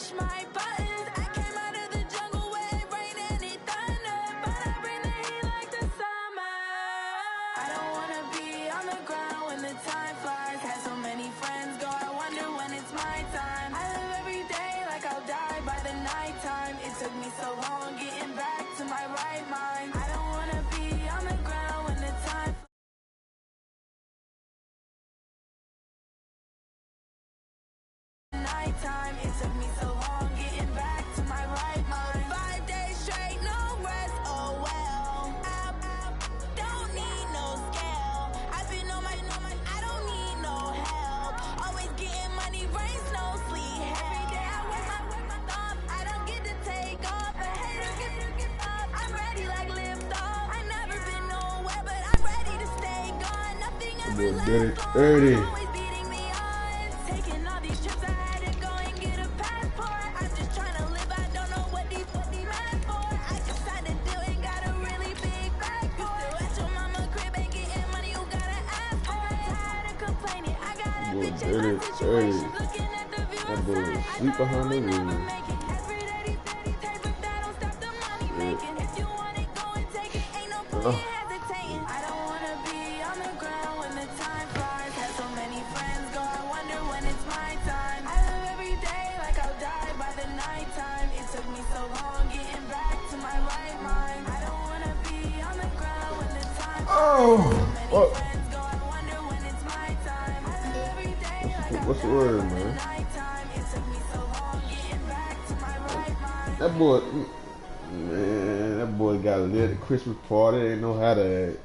push my buttons. I came out of the jungle where it rained and it thundered, but I bring the heat like the summer. I don't wanna be on the ground when the time flies. Had so many friends go, I wonder when it's my time. I live every day like I'll die by the nighttime. It took me so long getting back to my right mind. I don't wanna be on the ground when the time nighttime. It took me so long getting back to my right mind. 5 days straight, no rest, oh well. Don't need no scale. I've been on my, I don't need no help. Always getting money, rains, no sleep. Every day I work my thumb. I don't get to take off, but haters get up. I'm ready like lift off. I never been nowhere, but I'm ready to stay gone. Nothing ever lasts long. Always beating the odds. Taking all these trips, I had to go and get a passport. I'm just trying to live, I don't know what these mad for. I just had to do it, got a really big bag for it. Still at your mama crib, ain't getting money, you gotta ask for it. Tired of complaining, I got a bitch in my situation. Looking at the view outside, I know I would never make it. Every day these steady take, but that don't stop the money making. If you want it, go and take it, ain't no point in hesitating. I don't wanna be on the ground when the time flies. Had so many friends go, I wonder when it's my time. I live every day like I'll die by the nighttime. It took me so long getting back to my right mind. I don't wanna be on the ground when the time flies. So many friends go, I wonder when it's my time. I live every day like I'll What's the die word, by the man? nighttime. It took me so long getting back to my right mind. That boy, man, that boy got lit at the Christmas party. They didn't know how to act.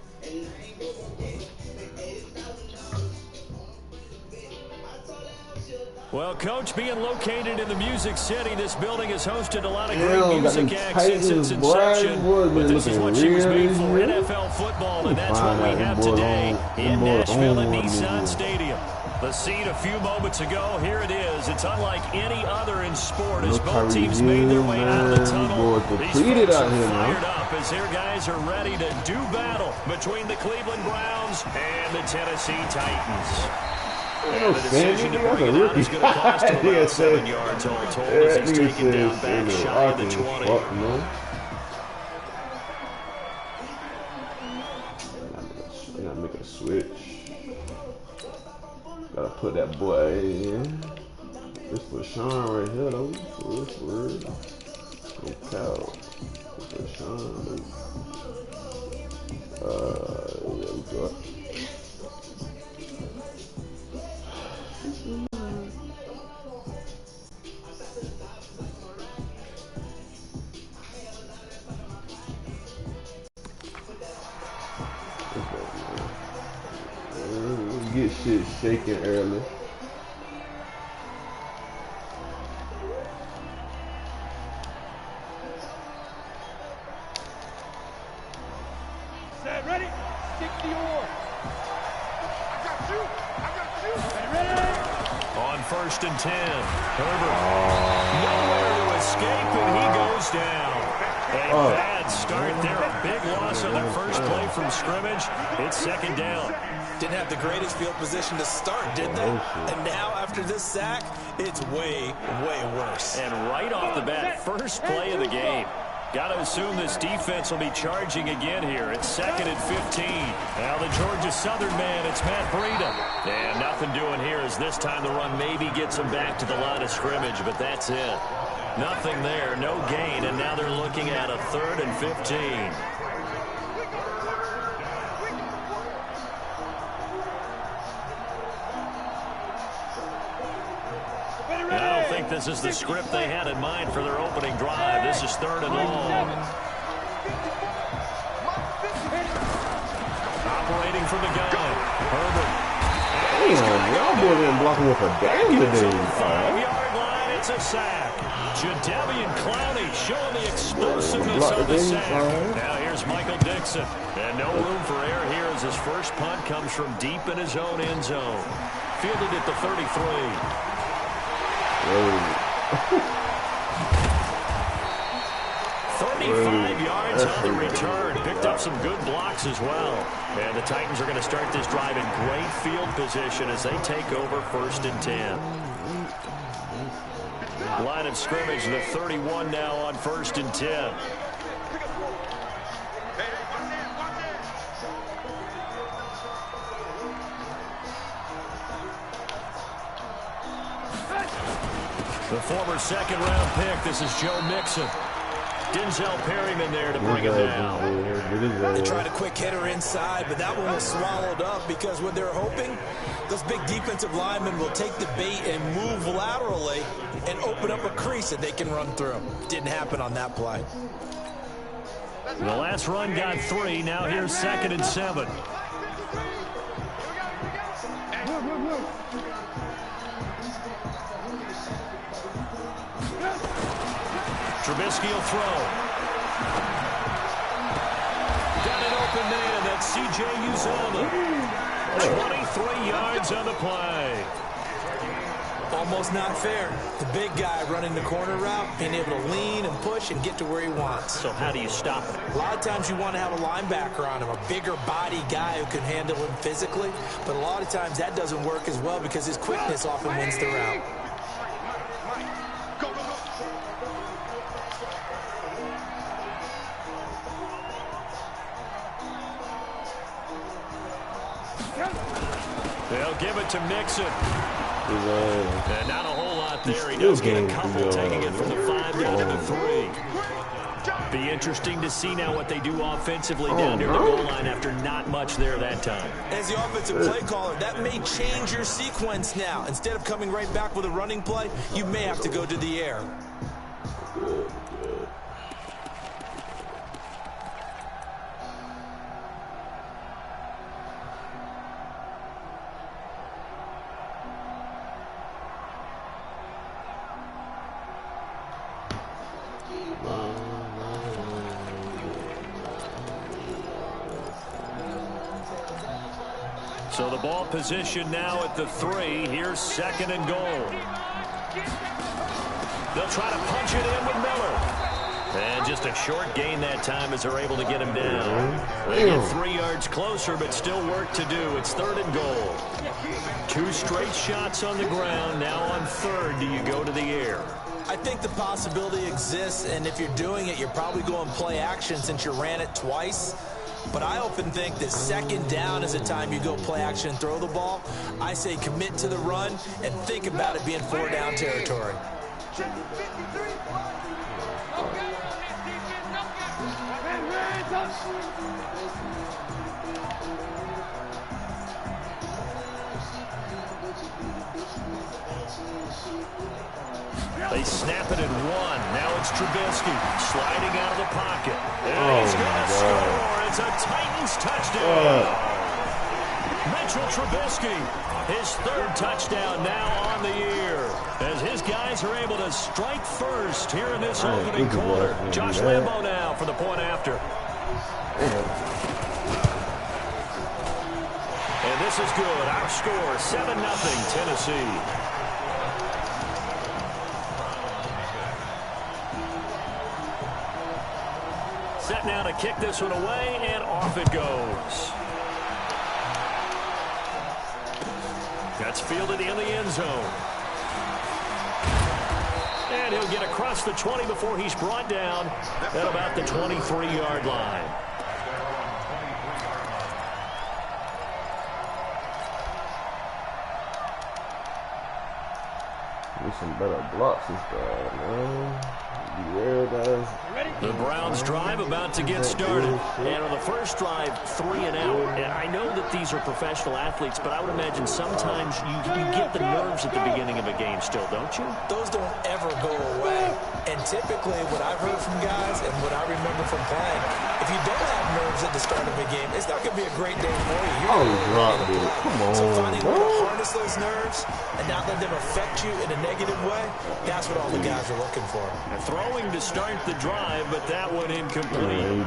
Well, Coach, being located in the Music City, this building has hosted a lot of Yeah, great got music them acts since its Titans, boy. inception. Boy, But this is looking what she was real made this for, year. NFL football, and that's Find what we out have them boys today own- in them boys Nashville own at one Nissan this year. Stadium. The scene a few moments ago, here it is. It's unlike any other in sport as No both Tyreek teams made their Hill, way out of the man. tunnel. Boys These depleted folks out are here, fired man. up as their guys are ready to do battle between the Cleveland Browns and the Tennessee Titans. Ain't And no the Sandy, decision to nigga, bring that's it a out is rookie. going to cost him Nigga about said- 7 yards all told That as he's nigga taken down said, back Sandy, shy of the Arkansas, 20. fuck, man. I gotta make a switch. Gotta put that boy in. This for Sean right here, though. For real. No cow. This for Sean, though. There we go. Get shit shaking early. Set, ready? Stick to your oar. I got you. Ready? On 1st and 10, Herbert. Nowhere to escape, and he goes down. A bad start there. A big loss on their first play from scrimmage. It's 2nd down. Didn't have the greatest field position to start, did they? And now, after this sack, it's way, way worse. And right off the bat, first play of the game. Got to assume this defense will be charging again here. It's 2nd and 15. Now the Georgia Southern man, it's Matt Breida. And nothing doing here as this time the run maybe gets him back to the line of scrimmage, but that's it. Nothing there, no gain, and now they're looking at a 3rd and 15. I don't think this is the script they had in mind for their opening drive. This is 3rd and long. Operating from the gun, Herbert. Damn, y'all boys ain't blocking with a damn today. 5-yard line, it's a sack. Jadeveon Clowney showing the explosiveness of the sack. Now here's Michael Dixon. And no room for error here as his first punt comes from deep in his own end zone. Fielded at the 33. 35 yards on the return. Picked up some good blocks as well. And the Titans are going to start this drive in great field position as they take over 1st and 10. Line of scrimmage, the 31 now on 1st and 10. The former second-round pick, this is Joe Mixon. Denzel Perryman there to bring him down. They tried a quick hitter inside, but that one was swallowed up because what they're hoping, those big defensive linemen will take the bait and move laterally and open up a crease that they can run through. Didn't happen on that play. The last run got 3. Now here's 2nd and 7. Trubisky will throw. Got an open man. That's C.J. Uzomah. 23 yards on the play. Almost not fair. The big guy running the corner route, being able to lean and push and get to where he wants. So how do you stop him? A lot of times you want to have a linebacker on him, a bigger body guy who can handle him physically. But a lot of times that doesn't work as well because his quickness often wins the route. They'll give it to Mixon. And not a whole lot there. He does get a couple, taking it from the 5 down to the 3. Be interesting to see now what they do offensively down near the goal line after not much there that time. As the offensive play caller, that may change your sequence now. Instead of coming right back with a running play, you may have to go to the air. So the ball position now at the 3. Here's 2nd and goal. They'll try to punch it in with Miller. And just a short gain that time as they're able to get him down. They get 3 yards closer, but still work to do. It's 3rd and goal. 2 straight shots on the ground. Now on 3rd, do you go to the air? I think the possibility exists, and if you're doing it, you're probably going play action since you ran it twice. But I often think that 2nd down is the time you go play action and throw the ball. I say commit to the run and think about it being 4 down territory. They snap it at 1. Now it's Trubisky sliding out of the pocket. And he's going to score. It's a Titans touchdown. Mitchell Trubisky, his 3rd touchdown now on the year. As his guys are able to strike first here in this opening quarter. Josh Lambo now for the point after. And this is good. Our score, 7-0 Tennessee. Set now to kick this one away, and off it goes. That's fielded in the end zone. And he'll get across the 20 before he's brought down at about the 23-yard line. Need some better blocks this guy, man. Beware, guys. The Browns drive about to get started. And on the first drive, 3 and out. And I know that these are professional athletes, but I would imagine sometimes you get the nerves at the beginning of a game still, don't you? Those don't ever go away. And typically what I've heard from guys and what I remember from playing, if you don't have nerves at the start of a game, it's not going to be a great day for you. Dropped it. Come on, so finding a way to harness those nerves and not let them affect you in a negative way, that's what all the guys are looking for. And throwing to start the drive, but that one incomplete.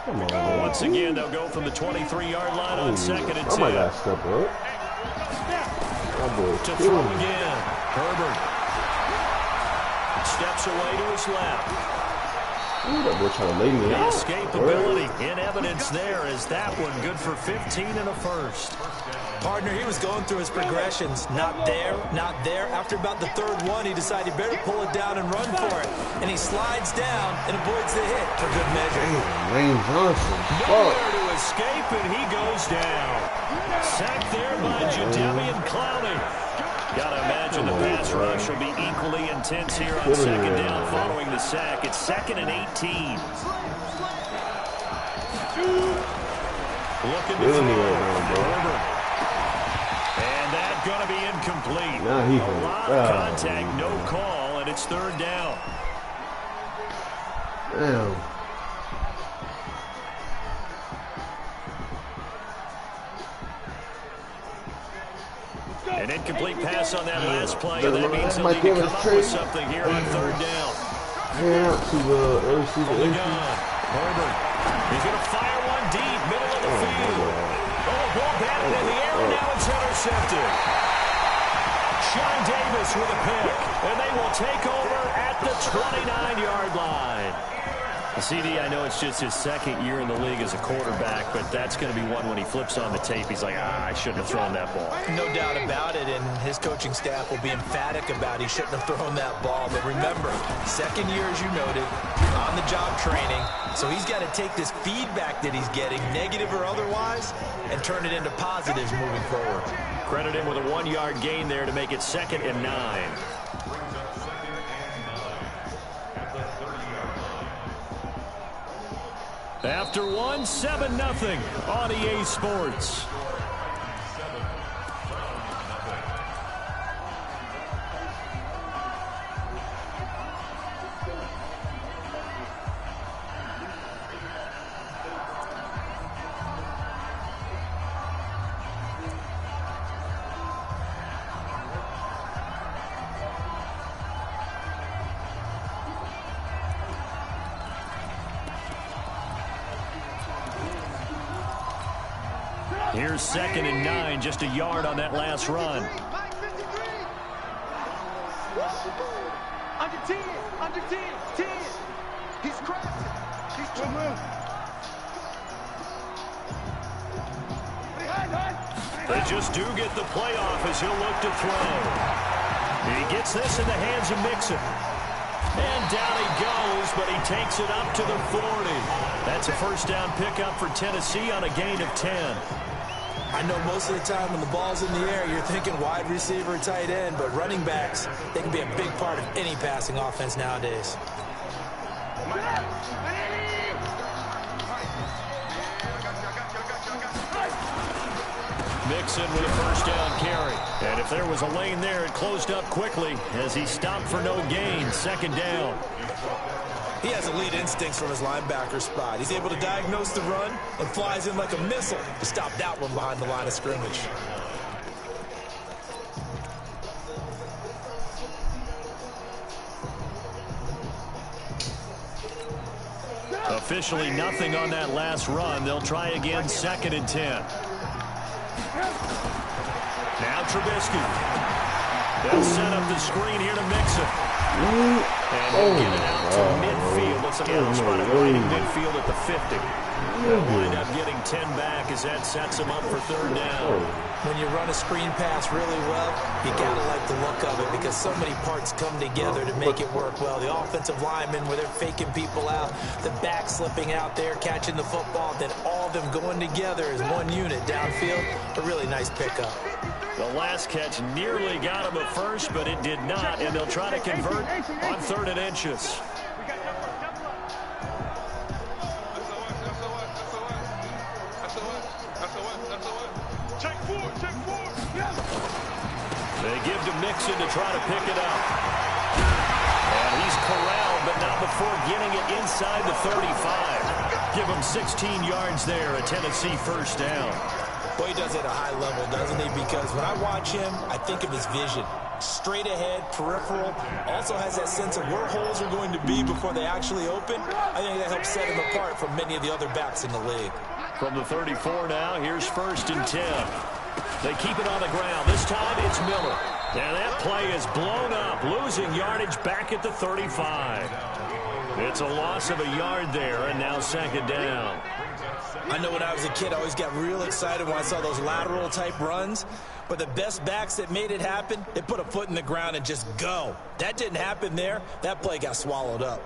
Come on. Once again, they'll go from the 23-yard line on 2nd and 10. Oh my God, step up. To throw again. Herbert steps away to his left. Ooh, that boy trying to lay me The out. escapability in evidence there as that one good for 15 and a first. Partner, he was going through his progressions. Not there, not there. After about the third one, he decided he better pull it down and run for it. And he slides down and avoids the hit for good measure. Damn, Lane Johnson. Nowhere to escape, and he goes down. Sacked there by Jadeveon Clowney. Gotta imagine the pass rush will be equally intense here on second down following the sack. It's 2nd and 18. Looking to throw. And that's going to be incomplete. Now he A lot of contact, no call, and it's 3rd down. Damn. An incomplete pass on that last play, and that means they'll need to come up with something here on 3rd down. Yeah, to the receiver. Herbert. He's going to fire one deep, middle of the field. Ball batted in the air, and now it's intercepted. Sean Davis with a pick, and they will take over at the 29-yard line. CD, I know it's just his 2nd year in the league as a quarterback, but that's going to be one when he flips on the tape. He's like, I shouldn't have thrown that ball. No doubt about it, and his coaching staff will be emphatic about he shouldn't have thrown that ball. But remember, 2nd year, as you noted, on-the-job training. So he's got to take this feedback that he's getting, negative or otherwise, and turn it into positives moving forward. Credit him with a 1-yard gain there to make it 2nd and 9. After one, 7-0 on EA Sports. Here's 2nd and 9, just a yard on that last run. Under 10, under 10, 10. He's cracked. He's too low. They just do get the playoff as he'll look to throw. He gets this in the hands of Mixon. And down he goes, but he takes it up to the 40. That's a 1st down pickup for Tennessee on a gain of 10. I know most of the time when the ball's in the air, you're thinking wide receiver, tight end, but running backs, they can be a big part of any passing offense nowadays. Mixon with a 1st down carry. And if there was a lane there, it closed up quickly as he stopped for no gain. 2nd down. He has elite instincts from his linebacker spot. He's able to diagnose the run and flies in like a missile to stop that one behind the line of scrimmage. Officially nothing on that last run. They'll try again, 2nd and 10. Now Trubisky. They'll set up the screen here to Mixon. And they'll get it out to midfield. Looks like they'll try to right in midfield at the 50. They'll wind up getting 10 back as that sets them up for 3rd down. When you run a screen pass really well, you gotta like the look of it because so many parts come together to make it work well. The offensive linemen, where they're faking people out, the back slipping out there, catching the football, then all of them going together as one unit downfield. A really nice pickup. The last catch nearly got him a first, but it did not, and they'll try to convert on 3rd and inches. They give to Mixon to try to pick it up. And he's corralled, but not before getting it inside the 35. Give him 16 yards there, a Tennessee 1st down. Boy, he does it at a high level, doesn't he? Because when I watch him, I think of his vision. Straight ahead, peripheral. Also has that sense of where holes are going to be before they actually open. I think that helps set him apart from many of the other backs in the league. From the 34 now, here's 1st and 10. They keep it on the ground. This time it's Miller. And that play is blown up, losing yardage back at the 35. It's a loss of a yard there, and now second down. I know when I was a kid, I always got real excited when I saw those lateral-type runs. But the best backs that made it happen, they put a foot in the ground and just go. That didn't happen there. That play got swallowed up.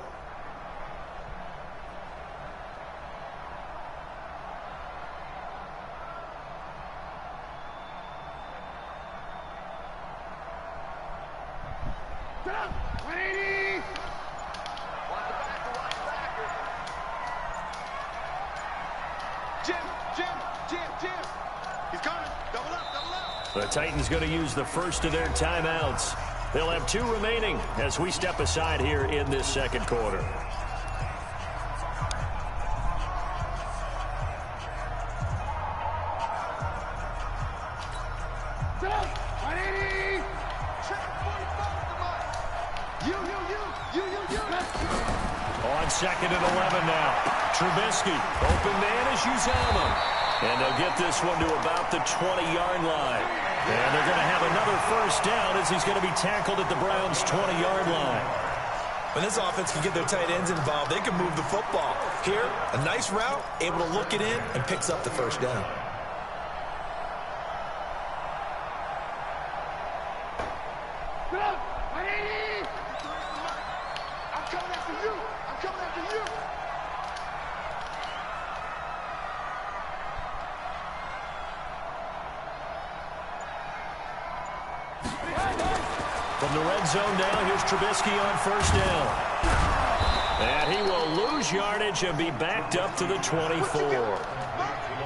The Titans going to use the first of their timeouts. They'll have 2 remaining as we step aside here in this second quarter. On second and 11 now. Trubisky, open man is Uzama. And they'll get this one to about the 20-yard line. And they're going to have another first down as he's going to be tackled at the Browns' 20-yard line. When this offense can get their tight ends involved, they can move the football. Here, a nice route, able to look it in, and picks up the first down. I'm coming after you. I'm coming after you. From the red zone now, here's Trubisky on first down. And he will lose yardage and be backed up to the 24.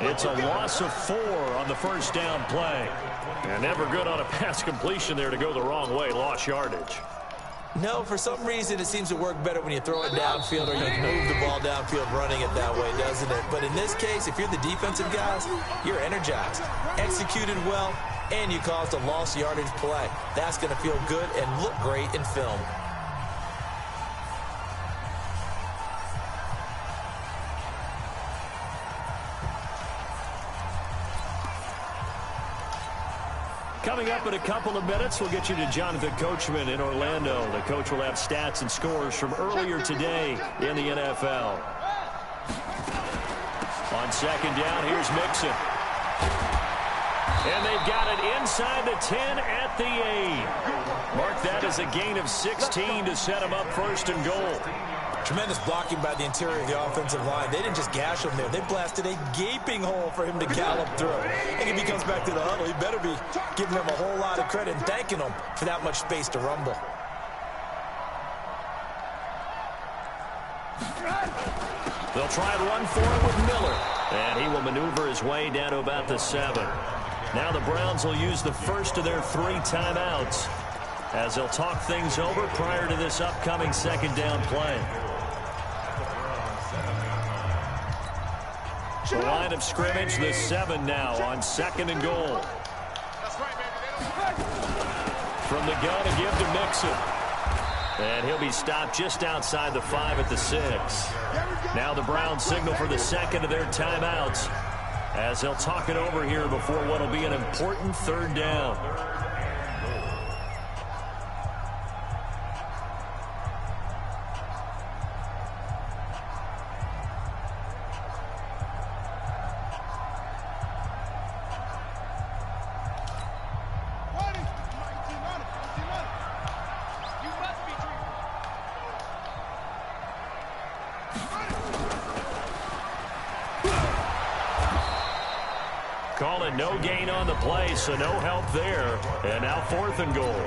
It's a loss of 4 on the first down play. And never good on a pass completion there to go the wrong way. Lost yardage. No, for some reason it seems to work better when you throw it downfield or you move the ball downfield running it that way, doesn't it? But in this case, if you're the defensive guys, you're energized, executed well, and you caused a lost yardage play. That's going to feel good and look great in film. Coming up in a couple of minutes, we'll get you to Jonathan Coachman in Orlando. The coach will have stats and scores from earlier today in the NFL. On second down, here's Mixon. And they've got it inside the 10 at the 8. Mark that as a gain of 16 to set them up first and goal. Tremendous blocking by the interior of the offensive line. They didn't just gash him there. They blasted a gaping hole for him to gallop through. And if he comes back to the huddle, he better be giving them a whole lot of credit and thanking them for that much space to rumble. They'll try and run for it with Miller. And he will maneuver his way down to about the 7. Now the Browns will use the first of their 3 timeouts as they'll talk things over prior to this upcoming second down play. The line of scrimmage, the 7 now on second and goal. From the gun, a give to Mixon. And he'll be stopped just outside the 5 at the 6. Now the Browns signal for the second of their timeouts as they'll talk it over here before what will be an important third down. Call it no gain on the play, so no help there. And now 4th and goal.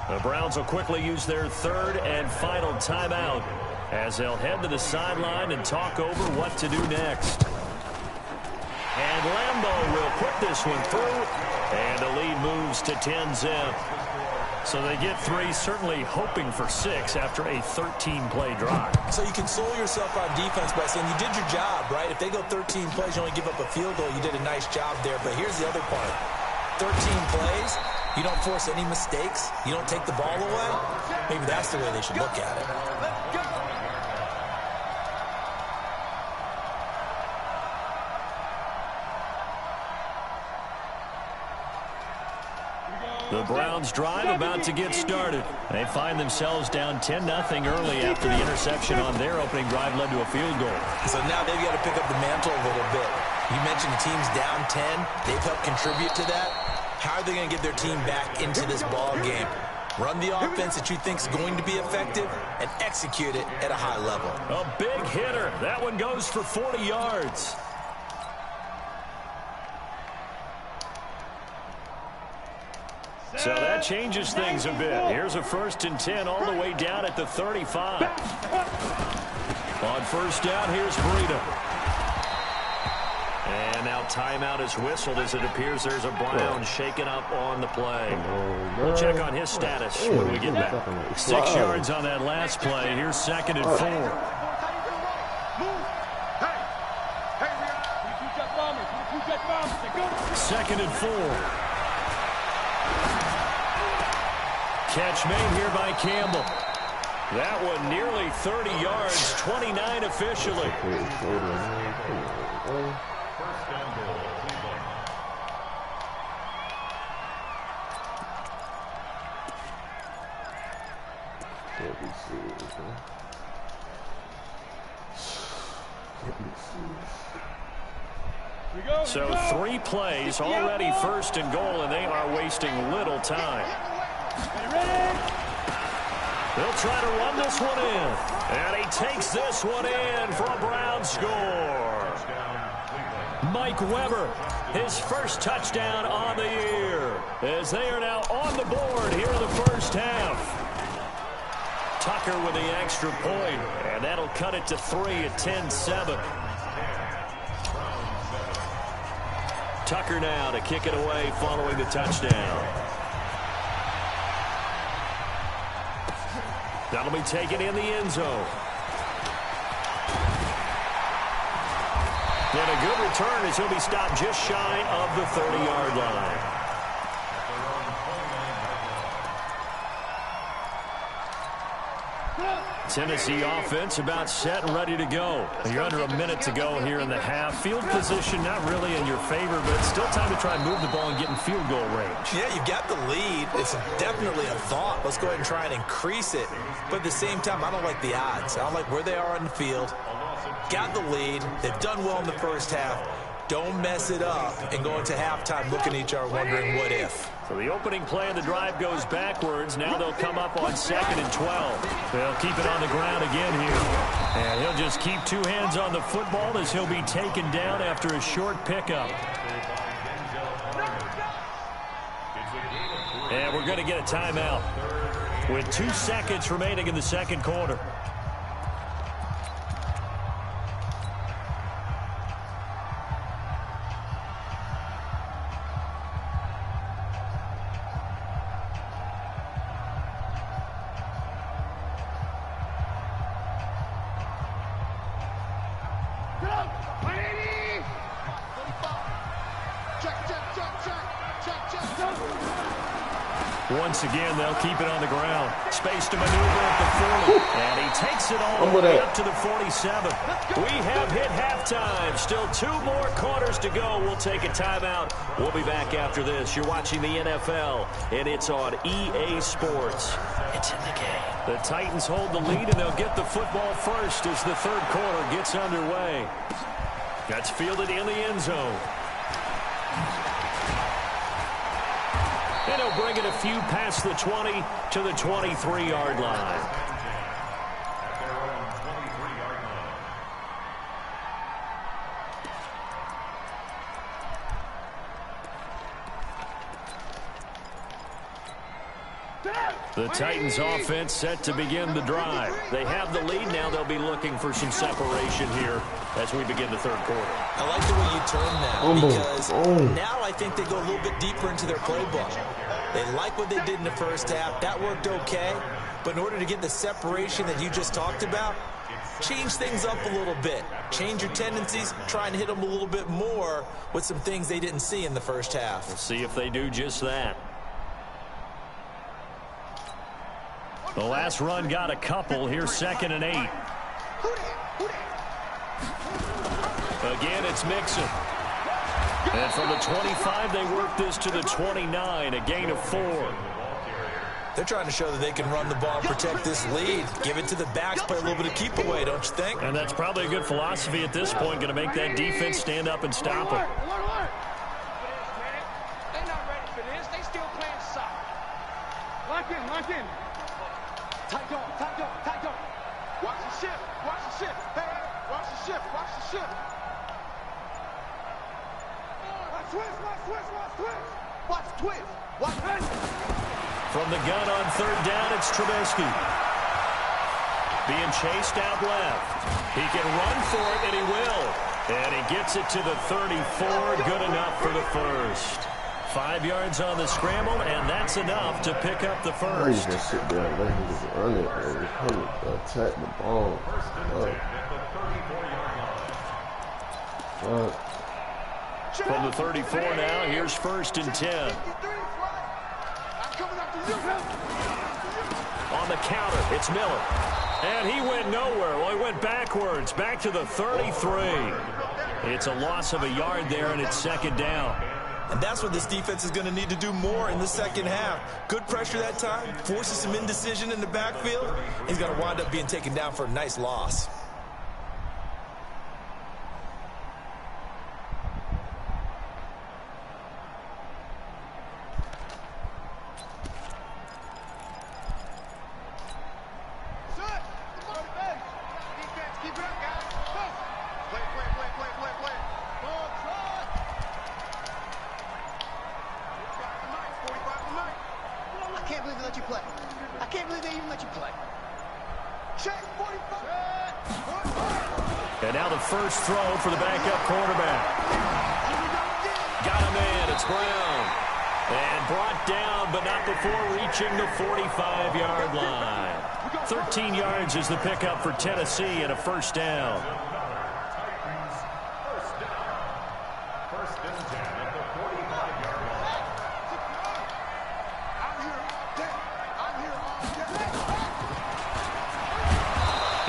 The Browns will quickly use their 3rd and final timeout as they'll head to the sideline and talk over what to do next. And Lambeau will put this one through, and the lead moves to 10-zip. So they get 3, certainly hoping for 6 after a 13-play drive. So you console yourself on defense by saying you did your job, right? If they go 13 plays, you only give up a field goal, you did a nice job there. But here's the other part. 13 plays, you don't force any mistakes, you don't take the ball away. Maybe that's the way they should look at it. Here we go. The Browns drive about to get started. They find themselves down 10-0 early after the interception on their opening drive led to a field goal. So now they've got to pick up the mantle a little bit. You mentioned the team's down 10. They've helped contribute to that. How are they going to get their team back into this ball game? Run the offense that you think is going to be effective and execute it at a high level. A big hitter. That one goes for 40 yards. So that changes things a bit. Here's a 1st and 10 all the way down at the 35. On first down, here's Breida. And now timeout is whistled as it appears there's a Brown shaken up on the play. We'll check on his status when we get back. 6 yards on that last play. Here's 2nd and 4. Second and 4. Catch made here by Campbell. That one nearly 30 yards, 29 officially. So 3 plays, already 1st and goal, and they are wasting little time. They'll try to run this one in. And he takes this one in for a Brown score. Mike Weber, his first touchdown on the year, as they are now on the board here in the first half. Tucker with the extra point, and that'll cut it to 3 at 10-7. Tucker now to kick it away following the touchdown. That'll be taken in the end zone. And a good return as he'll be stopped just shy of the 30-yard line. Tennessee offense about set and ready to go. You're under a minute to go here in the half. Field position not really in your favor, but it's still time to try and move the ball and get in field goal range. Yeah, you've got the lead. It's definitely a thought. Let's go ahead and try and increase it. But at the same time, I don't like the odds. I don't like where they are on the field. Got the lead. They've done well in the first half. Don't mess it up and go into halftime looking at each other wondering what if. So the opening play of the drive goes backwards. Now they'll come up on 2nd and 12. They'll keep it on the ground again here. And he'll just keep 2 hands on the football as he'll be taken down after a short pickup. And we're going to get a timeout with 2 seconds remaining in the second quarter. Once again, they'll keep it on the ground. Space to maneuver at the 40. And he takes it all the way up to the 47. We have hit halftime. Still 2 more quarters to go. We'll take a timeout. We'll be back after this. You're watching the NFL, and it's on EA Sports. It's in the game. The Titans hold the lead, and they'll get the football first as the third quarter gets underway. That's fielded in the end zone. And he'll bring it a few past the 20 to the 23-yard line. The Titans offense set to begin the drive. They have the lead now. They'll be looking for some separation here as we begin the third quarter. I like the way you turn that because now I think they go a little bit deeper into their playbook. They like what they did in the first half. That worked okay. But in order to get the separation that you just talked about, change things up a little bit. Change your tendencies. Try and hit them a little bit more with some things they didn't see in the first half. We'll see if they do just that. The last run got a couple. Here's 2nd and 8. Again, it's Mixon. And from the 25, they work this to the 29, a gain of 4. They're trying to show that they can run the ball and protect this lead. Give it to the backs, play a little bit of keep away, don't you think? And that's probably a good philosophy at this point, going to make that defense stand up and stop them. They're not ready for this. They still playing soccer. Lock in, lock in. Tight dog, tight dog, tight dog. Watch the shift, watch the shift. Hey, watch the shift, watch the shift. Watch twist, watch twist, watch twist. Watch twist, watch twist. From the gun on 3rd down, it's Trubisky. Being chased out left. He can run for it, and he will. And he gets it to the 34. Good enough for the first. 5 yards on the scramble, and that's enough to pick up the first. Just sit there and let him just run it, man. Come attack the ball. From the 34 now, here's 1st and 10. On the counter, it's Miller. And he went nowhere. Well, he went backwards, back to the 33. It's a loss of a yard there, and it's 2nd down. And that's what this defense is going to need to do more in the second half. Good pressure that time, forces some indecision in the backfield. He's going to wind up being taken down for a nice loss. And now the first throw for the backup quarterback. Got him in. It's Brown. And brought down, but not before reaching the 45-yard line. 13 yards is the pickup for Tennessee and a 1st down.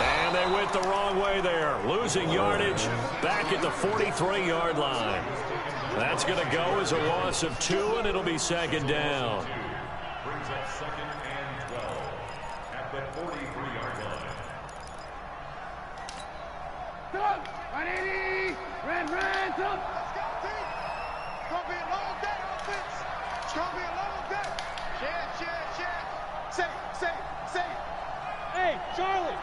And they went the wrong way there. Losing yardage back at the 43-yard line. That's going to go as a loss of 2, and it'll be 2nd down. Brings up 2nd and 12 at the 43-yard line. 180. Red, up. Let's go, team. It's going to be a long day, offense. It's going to be a long day. Check. Say. Hey, Charlie.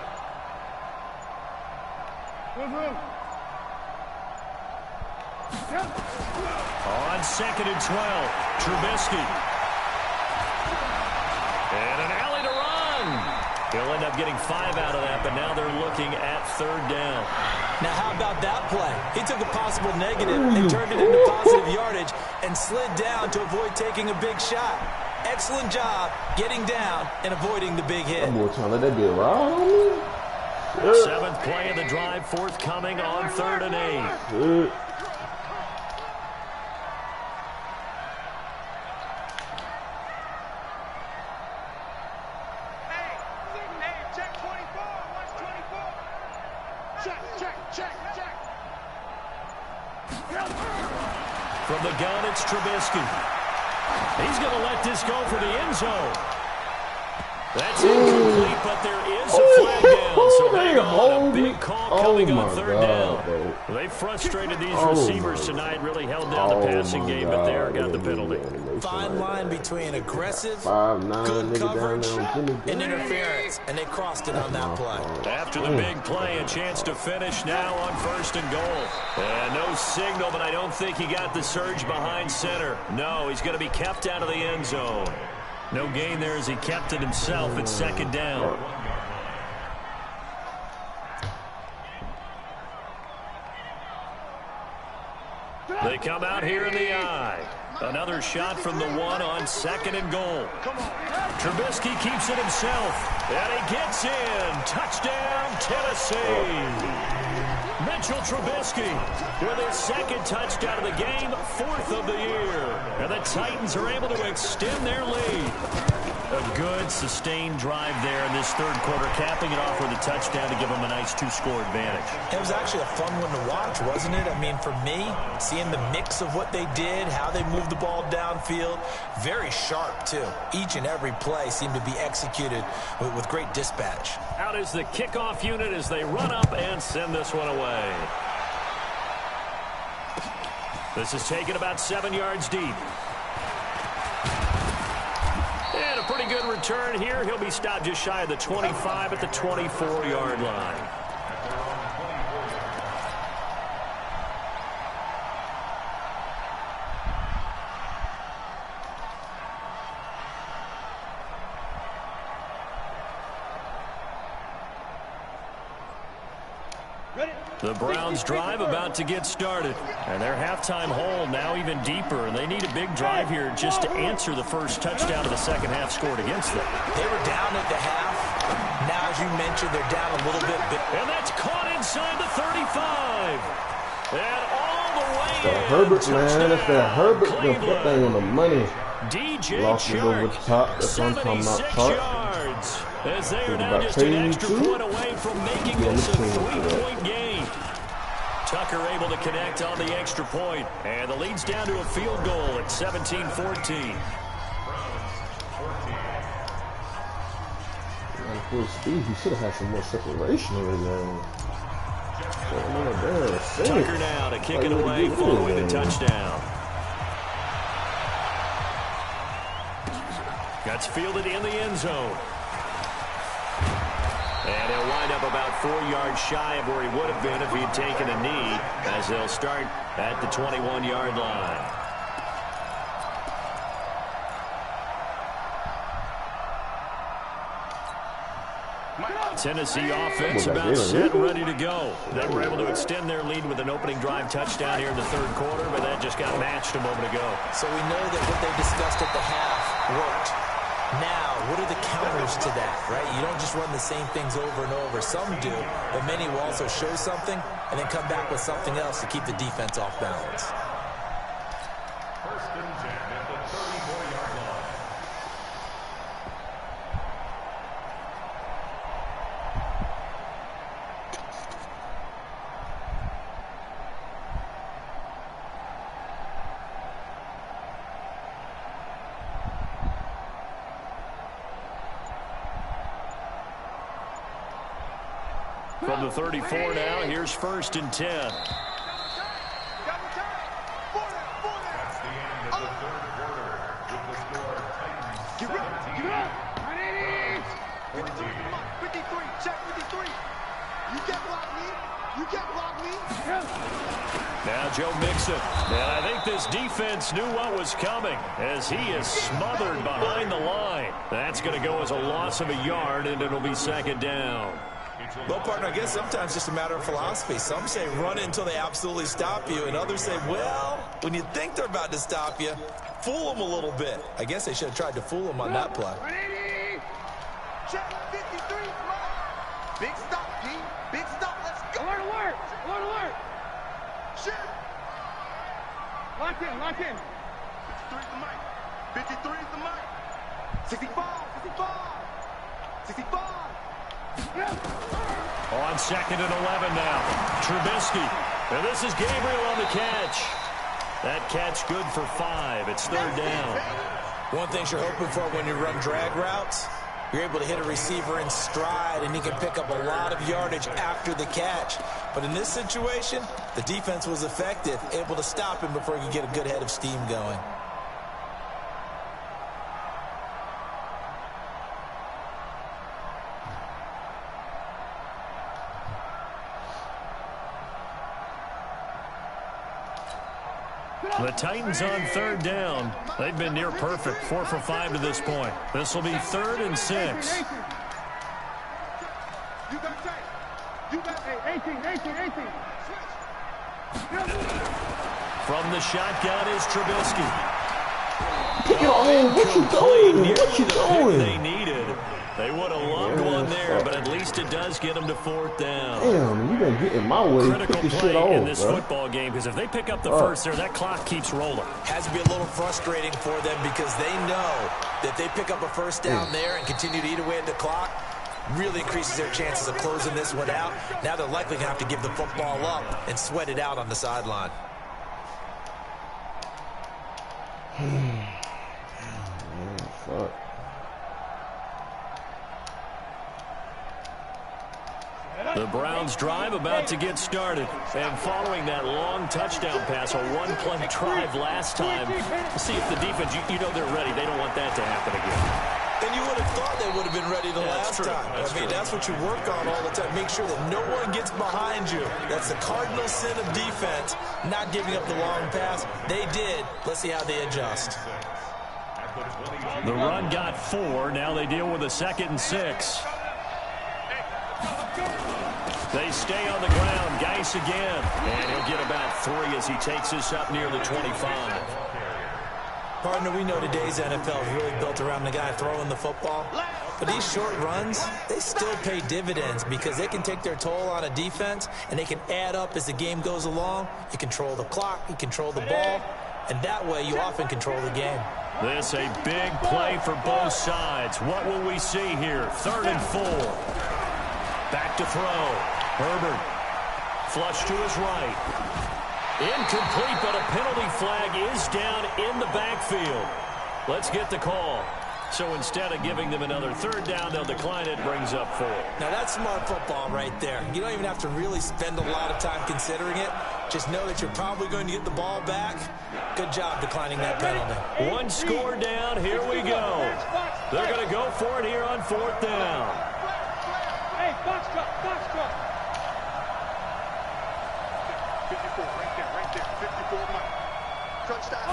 Move. On 2nd and 12, Trubisky. And an alley to run. He'll end up getting 5 out of that, but now they're looking at 3rd down. Now, how about that play? He took a possible negative and turned it into positive yardage and slid down to avoid taking a big shot. Excellent job getting down and avoiding the big hit. I'm more trying to let that be around on me. 7th play of the drive, forthcoming on 3rd and 8. From the gun, it's Trubisky. He's going to let this go for the end zone. That's incomplete, but there is a flag down. So hang on, a big call coming on 3rd down. Bro. They frustrated these receivers tonight, really held down the passing game, but there got the penalty. Fine line between aggressive, 5'9" good nigga coverage, down there. and interference, and they crossed it on that play. After the big play, a chance to finish now on 1st and goal. And no signal, but I don't think he got the surge behind center. No, he's going to be kept out of the end zone. No gain there as he kept it himself at 2nd down. They come out here in the eye. Another shot from the 1 on 2nd and goal. Trubisky keeps it himself, and he gets in. Touchdown, Tennessee. Mitchell Trubisky with his 2nd touchdown of the game, 4th of the year. And the Titans are able to extend their lead. A good, sustained drive there in this third quarter, capping it off with a touchdown to give them a nice 2-score advantage. It was actually a fun one to watch, wasn't it? I mean, for me, seeing the mix of what they did, how they moved the ball downfield, very sharp, too. Each and every play seemed to be executed with great dispatch. Out is the kickoff unit as they run up and send this one away. This is taken about 7 yards deep. And a pretty good return here. He'll be stopped just shy of the 25 at the 24-yard line. The Browns drive about to get started. And their halftime hole now even deeper. And they need a big drive here just to answer the first touchdown of the second half scored against them. They were down at the half. Now, as you mentioned, they're down a little bit. And that's caught inside the 35. And all the way That in. Herbert, man. That's that Herbert. They put that thing on the money. DJ Lost it over the top. That's what I'm talking about. 76 Top. yards. As they are It's now about just an trading extra too. point away from making Yeah, this a let's see what 3-point game. Tucker able to connect on the extra point. And the lead's down to a field goal at 17-14. At full speed, he should have had some more separation over there. Tucker now to kick it away following the touchdown. That's fielded in the end zone. And he'll wind up about 4 yards shy of where he would have been if he had taken a knee, as they'll start at the 21-yard line. Tennessee offense about set and ready to go. They were able to extend their lead with an opening drive touchdown here in the third quarter, but that just got matched a moment ago. So we know that what they discussed at the half worked. Now, what are the counters to that, right? You don't just run the same things over and over. Some do, but many will also show something and then come back with something else to keep the defense off balance. First and 10 at the 34-yard line. From the 34 now, here's first and 10. That's the end of the third quarter with the score Titans 17. 53, check 53. You can't block me. You can't block me. Now Joe Mixon. And I think this defense knew what was coming as he is smothered behind the line. That's going to go as a loss of a yard, and it'll be second down. Well, partner, I guess sometimes it's just a matter of philosophy. Some say run it until they absolutely stop you, and others say, well, when you think they're about to stop you, fool them a little bit. I guess they should have tried to fool them on that play. Check 53. Big stop, G. Big stop. Let's go. Alert, alert. Alert, alert. Shit. Lock in, lock in. 53 is the mic. 53 is the mic. 65, 65. 65. On second and 11 now. Trubisky. And this is Gabriel on the catch. That catch good for 5. It's third down. One thing you're hoping for when you run drag routes, you're able to hit a receiver in stride, and he can pick up a lot of yardage after the catch. But in this situation, the defense was effective, able to stop him before he could get a good head of steam going. The Titans on third down. They've been near perfect, 4 for 5 to this point. This will be 3rd and 6. You got tight. You got 18. From the shotgun is Trubisky. Pick it on. What you doing? What you They doing? needed. They would have loved one there there, but at least it does get them to 4th down. Damn, you been getting my way. Critical Pick this play shit off, in this bro. football game, because if they pick up the first there, that clock keeps rolling. Has to be a little frustrating for them because they know that they pick up a first down there and continue to eat away at the clock, really increases their chances of closing this one out. Now they're likely going to have to give the football up and sweat it out on the sideline. Fuck. The Browns drive about to get started. And following that long touchdown pass, a one-play drive last time, see if the defense, you know they're ready. They don't want that to happen again. And you would have thought they would have been ready the last time. That's what you work on all the time. Make sure that no one gets behind you. That's the cardinal sin of defense, not giving up the long pass. They did. Let's see how they adjust. The run got 4. Now they deal with a 2nd and 6. They stay on the ground. Geis again. And he'll get about 3 as he takes this up near the 25. Partner, we know today's NFL is really built around the guy throwing the football. But these short runs, they still pay dividends because they can take their toll on a defense, and they can add up as the game goes along. You control the clock, you control the ball, and that way you often control the game. This a big play for both sides. What will we see here? 3rd and 4. Back to throw. Herbert. Flush to his right. Incomplete, but a penalty flag is down in the backfield. Let's get the call. So instead of giving them another 3rd down, they'll decline it, brings up 4. Now that's smart football right there. You don't even have to really spend a lot of time considering it. Just know that you're probably going to get the ball back. Good job declining that penalty. 1 score down, here we go. They're going to go for it here on 4th down. Hey, box drop. 54, right there. 54 Mike. Touchdown.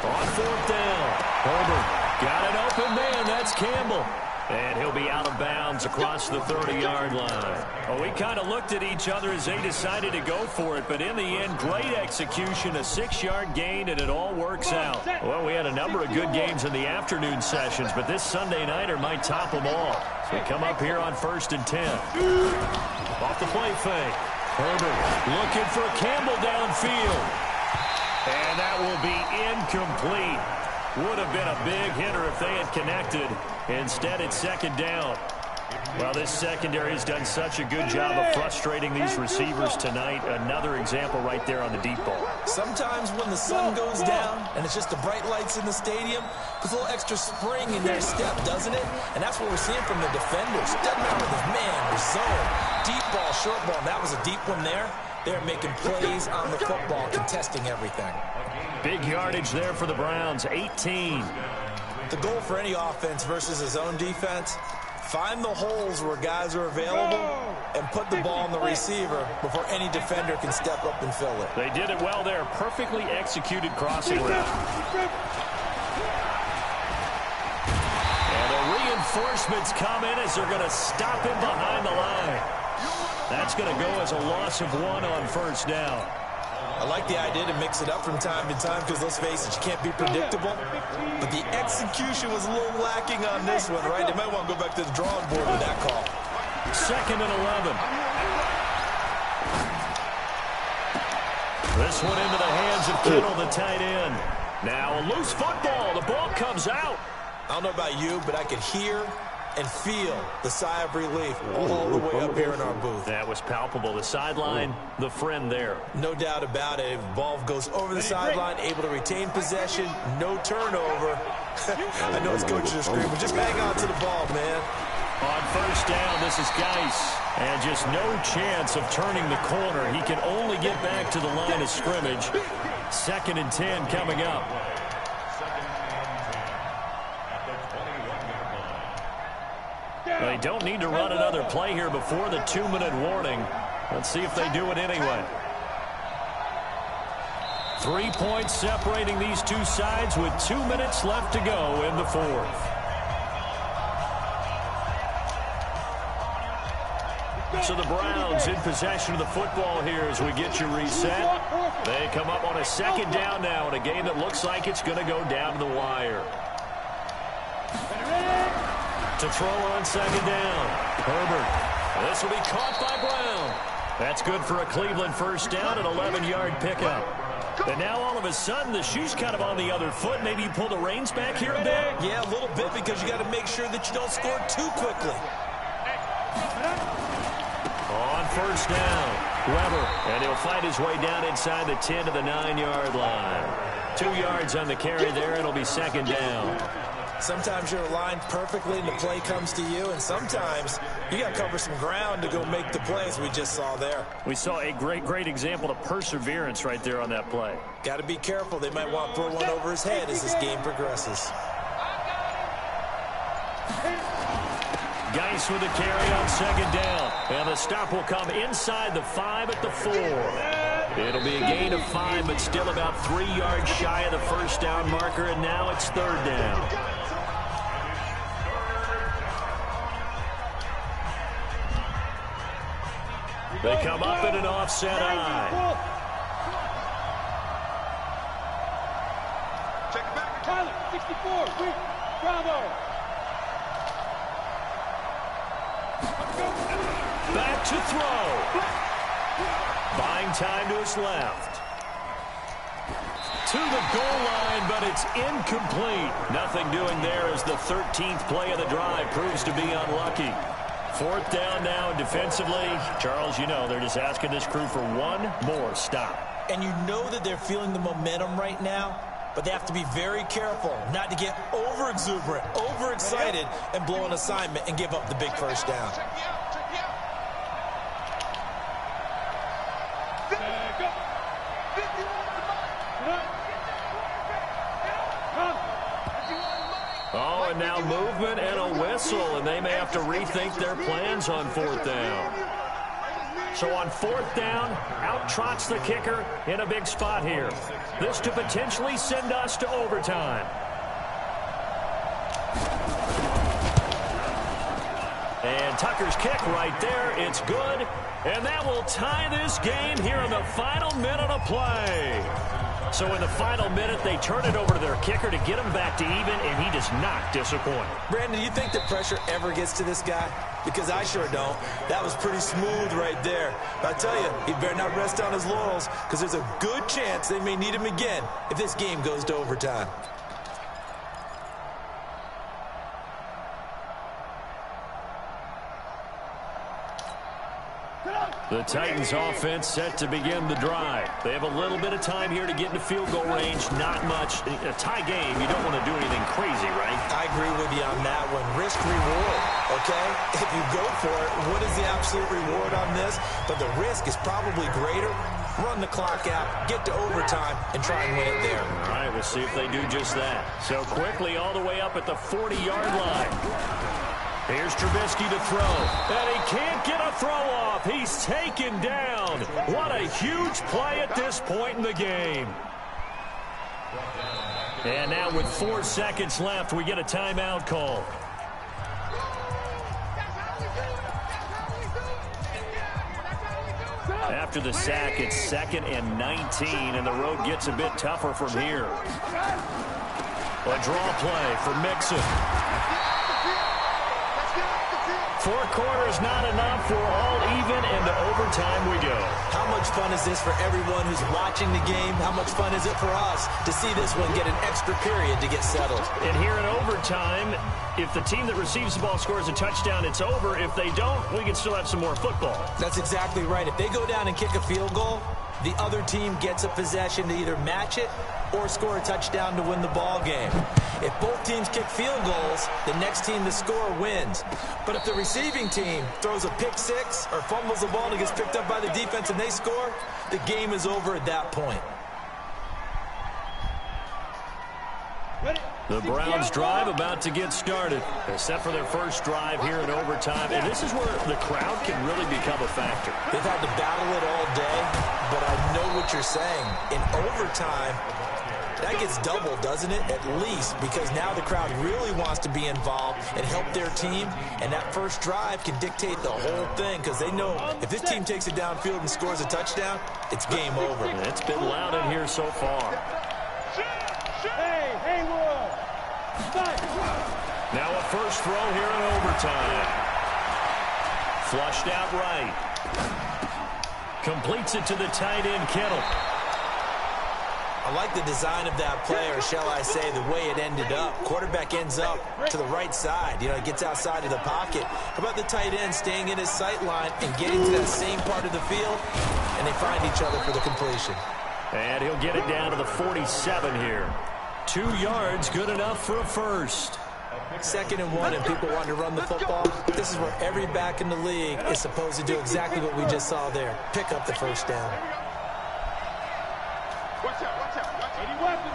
On 4th down, Herbert got an open man. That's Campbell. And he'll be out of bounds across the 30-yard line. Well, we kind of looked at each other as they decided to go for it, but in the end, great execution, a 6-yard gain, and it all works out. Well, we had a number of good games in the afternoon sessions, but this Sunday nighter might top them all. So we come up here on 1st and 10. Off the play fake. Herbert looking for Campbell downfield. And that will be incomplete. Would have been a big hitter if they had connected. Instead, it's 2nd down. Well, this secondary has done such a good job of frustrating these receivers tonight. Another example right there on the deep ball. Sometimes when the sun goes down and it's just the bright lights in the stadium, there's a little extra spring in their step, doesn't it? And that's what we're seeing from the defenders. Doesn't matter if it's man or zone, deep ball, short ball. That was a deep one there. They're making plays on the football, contesting everything. Big yardage there for the Browns, 18. The goal for any offense versus a zone defense, find the holes where guys are available and put the ball on the receiver before any defender can step up and fill it. They did it well there. Perfectly executed crossing route. And the reinforcements come in as they're going to stop him behind the line. That's going to go as a loss of 1 on 1st down. I like the idea to mix it up from time to time because, let's face it, you can't be predictable. But the execution was a little lacking on this one, right? They might want to go back to the drawing board with that call. 2nd and 11. This one into the hands of Kittle, the tight end. Now a loose football. The ball comes out. I don't know about you, but I could hear and feel the sigh of relief all the way up here in our booth. That was palpable. The sideline, the friend there. No doubt about it. If the ball goes over the sideline, able to retain possession, no turnover. I know his coaches are screaming, just hang on to the ball, man. On 1st down, this is Geis. And just no chance of turning the corner. He can only get back to the line of scrimmage. 2nd and 10 coming up. They don't need to run another play here before the 2-minute warning. Let's see if they do it anyway. 3 points separating these two sides with 2 minutes left to go in the 4th. So the Browns in possession of the football here as we get you reset. They come up on a 2nd down now in a game that looks like it's going to go down to the wire. To throw on second down. Herbert. This will be caught by Brown. That's good for a Cleveland first down, an 11-yard pickup. And now all of a sudden the shoe's kind of on the other foot. Maybe you pull the reins back here a bit? Yeah, a little bit, because you got to make sure that you don't score too quickly. On first down, Weber. And he'll find his way down inside the 10 to the 9-yard line. 2 yards on the carry there. It'll be second down. Sometimes you're aligned perfectly and the play comes to you, and sometimes you got to cover some ground to go make the plays we just saw there. We saw a great example of perseverance right there on that play. Got to be careful. They might want to throw one over his head as this game progresses. Geis with the carry on second down. And the stop will come inside the 5 at the 4. It'll be a gain of 5, but still about 3 yards shy of the first down marker, and now it's third down. They come up in an offset eye. Check it back. Tyler, 64. Bravo. Back to throw. Buying time to his left. To the goal line, but it's incomplete. Nothing doing there as the 13th play of the drive proves to be unlucky. Fourth down now defensively. Charles, you know, they're just asking this crew for one more stop. And you know that they're feeling the momentum right now, but they have to be very careful not to get over-exuberant, overexcited, and blow an assignment and give up the big first down. Oh, and now movement and a whistle, and they may have to rethink their plans on fourth down. So on fourth down, out trots the kicker in a big spot here. This to potentially send us to overtime. And Tucker's kick right there. It's good. And that will tie this game here in the final minute of play. So in the final minute, they turn it over to their kicker to get him back to even, and he does not disappoint. Brandon, do you think the pressure ever gets to this guy? Because I sure don't. That was pretty smooth right there. But I tell you, he better not rest on his laurels, because there's a good chance they may need him again if this game goes to overtime. The Titans offense set to begin the drive. They have a little bit of time here to get into field goal range. Not much. In a tie game, you don't want to do anything crazy, right? I agree with you on that one. Risk reward, okay? If you go for it, what is the absolute reward on this? But the risk is probably greater. Run the clock out, get to overtime, and try and win it there. All right, we'll see if they do just that. So quickly all the way up at the 40-yard line. Here's Trubisky to throw, and he can't get a throw off. He's taken down. What a huge play at this point in the game. And now with 4 seconds left, we get a timeout call. After the sack, it's 2nd and 19, and the road gets a bit tougher from here. A draw play for Mixon. 4 quarters not enough. We're all even, and to overtime we go. How much fun is this for everyone who's watching the game? How much fun is it for us to see this one get an extra period to get settled? And here in overtime, if the team that receives the ball scores a touchdown, it's over. If they don't, we can still have some more football. That's exactly right. If they go down and kick a field goal, the other team gets a possession to either match it or score a touchdown to win the ball game. If both teams kick field goals, the next team to score wins. But if the receiving team throws a pick six or fumbles the ball and it gets picked up by the defense and they score, the game is over at that point. The Browns drive about to get started. They're set for their first drive here in overtime, and this is where the crowd can really become a factor. They've had to battle it all day, but I know what you're saying. In overtime, that gets doubled, doesn't it? At least, because now the crowd really wants to be involved and help their team, and that first drive can dictate the whole thing, because they know if this team takes it downfield and scores a touchdown, it's game over. It's been loud in here so far. Now a first throw here in overtime. Flushed out right. Completes it to the tight end, Kittle. I like the design of that play, or shall I say the way it ended up. Quarterback ends up to the right side. You know, he gets outside of the pocket. How about the tight end staying in his sight line and getting to that same part of the field, and they find each other for the completion. And he'll get it down to the 47 here. 2 yards, good enough for a first. 2nd and 1, and people want to run the football. This is where every back in the league is supposed to do exactly what we just saw there. Pick up the first down. Watch out, watch out, watch out. Any weapons?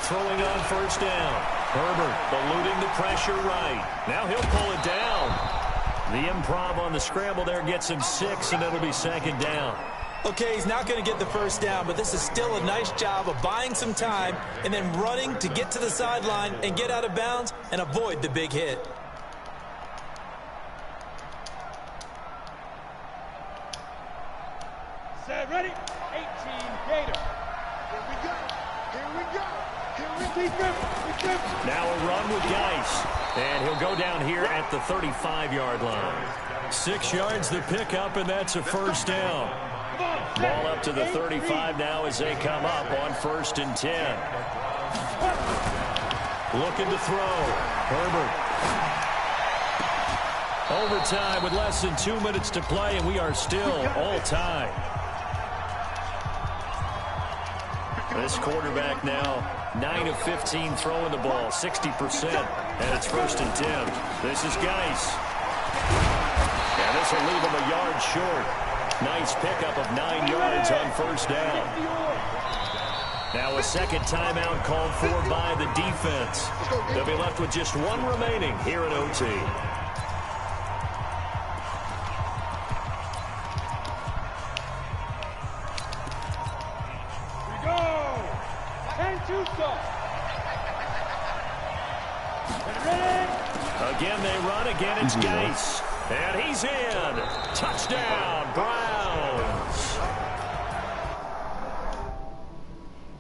Throwing on first down. Herbert eluding the pressure right. Now he'll pull it down. The improv on the scramble there gets him 6, and it'll be 2nd down. Okay, he's not going to get the first down, but this is still a nice job of buying some time and then running to get to the sideline and get out of bounds and avoid the big hit. Set, ready? 18 Gator. Here we go. Here we go. Here we go. Now a run with Geis. And he'll go down here at the 35-yard line. 6 yards the pickup, and that's a first down. Ball up to the 35 now as they come up on 1st and 10. Looking to throw. Herbert. Overtime with less than 2 minutes to play, and we are still all tied. This quarterback now 9 of 15 throwing the ball, 60%, and it's 1st and 10. This is Geis. And this will leave him a yard short. Nice pickup of 9 yards on first down. Now a second timeout called for by the defense. They'll be left with just 1 remaining here in OT. Again, they run. Again, it's Geis. And he's in. Touchdown, Browns.